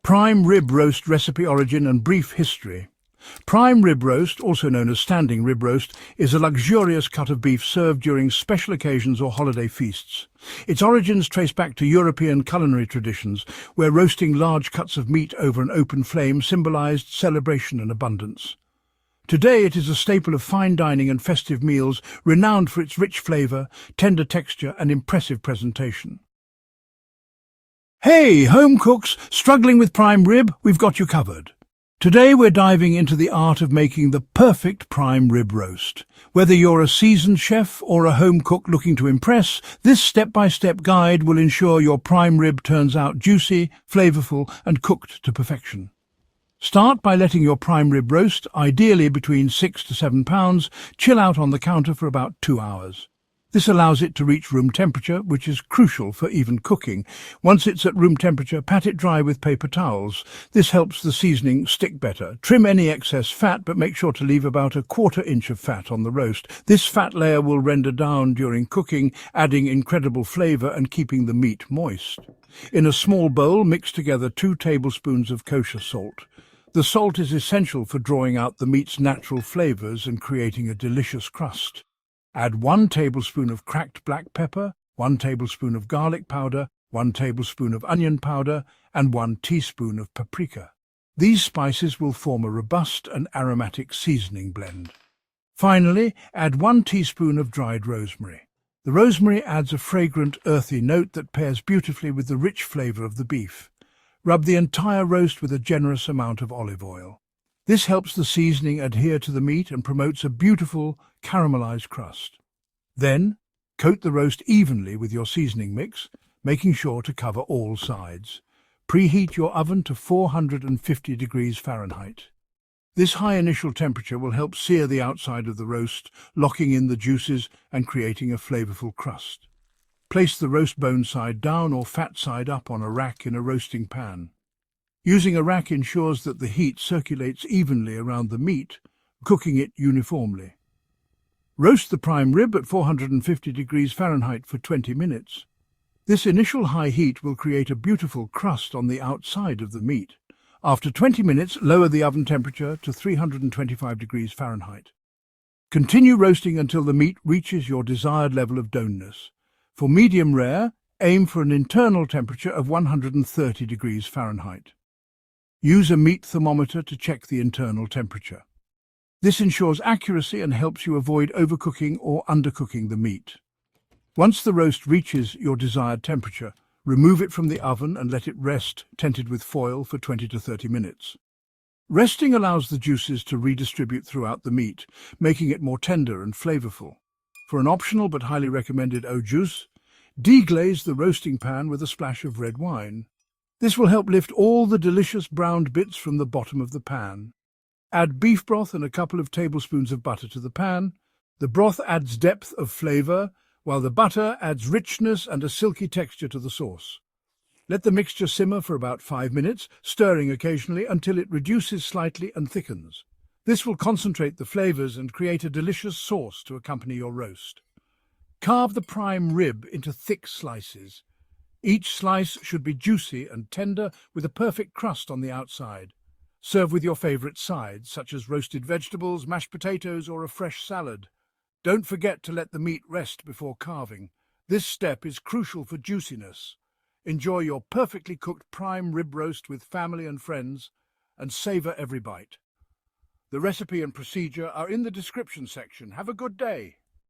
Prime rib roast recipe origin and brief history. Prime rib roast, also known as standing rib roast, is a luxurious cut of beef served during special occasions or holiday feasts. Its origins trace back to European culinary traditions, where roasting large cuts of meat over an open flame symbolized celebration and abundance. Today it is a staple of fine dining and festive meals, renowned for its rich flavor, tender texture and impressive presentation. Hey, home cooks, struggling with prime rib? We've got you covered. Today we're diving into the art of making the perfect prime rib roast. Whether you're a seasoned chef or a home cook looking to impress, this step-by-step guide will ensure your prime rib turns out juicy, flavorful and cooked to perfection. Start by letting your prime rib roast, ideally between 6 to 7 pounds, chill out on the counter for about 2 hours. This allows it to reach room temperature, which is crucial for even cooking. Once it's at room temperature, pat it dry with paper towels. This helps the seasoning stick better. Trim any excess fat, but make sure to leave about a 1/4 inch of fat on the roast. This fat layer will render down during cooking, adding incredible flavor and keeping the meat moist. In a small bowl, mix together 2 tablespoons of kosher salt. The salt is essential for drawing out the meat's natural flavors and creating a delicious crust. Add 1 tablespoon of cracked black pepper, 1 tablespoon of garlic powder, 1 tablespoon of onion powder, and 1 teaspoon of paprika. These spices will form a robust and aromatic seasoning blend. Finally, add 1 teaspoon of dried rosemary. The rosemary adds a fragrant, earthy note that pairs beautifully with the rich flavor of the beef. Rub the entire roast with a generous amount of olive oil. This helps the seasoning adhere to the meat and promotes a beautiful, caramelized crust. Then, coat the roast evenly with your seasoning mix, making sure to cover all sides. Preheat your oven to 450 degrees Fahrenheit. This high initial temperature will help sear the outside of the roast, locking in the juices and creating a flavorful crust. Place the roast bone side down or fat side up on a rack in a roasting pan. Using a rack ensures that the heat circulates evenly around the meat, cooking it uniformly. Roast the prime rib at 450 degrees Fahrenheit for 20 minutes. This initial high heat will create a beautiful crust on the outside of the meat. After 20 minutes, lower the oven temperature to 325 degrees Fahrenheit. Continue roasting until the meat reaches your desired level of doneness. For medium rare, aim for an internal temperature of 130 degrees Fahrenheit. Use a meat thermometer to check the internal temperature. This ensures accuracy and helps you avoid overcooking or undercooking the meat. Once the roast reaches your desired temperature, remove it from the oven and let it rest, tented with foil, for 20 to 30 minutes. Resting allows the juices to redistribute throughout the meat, making it more tender and flavorful. For an optional but highly recommended Au Jus, deglaze the roasting pan with a splash of red wine. This will help lift all the delicious browned bits from the bottom of the pan. Add beef broth and a couple of tablespoons of butter to the pan. The broth adds depth of flavor, while the butter adds richness and a silky texture to the sauce. Let the mixture simmer for about 5 minutes, stirring occasionally until it reduces slightly and thickens. This will concentrate the flavors and create a delicious sauce to accompany your roast. Carve the prime rib into thick slices. Each slice should be juicy and tender with a perfect crust on the outside. Serve with your favorite sides, such as roasted vegetables, mashed potatoes, or a fresh salad. Don't forget to let the meat rest before carving. This step is crucial for juiciness. Enjoy your perfectly cooked prime rib roast with family and friends, and savor every bite. The recipe and procedure are in the description section. Have a good day.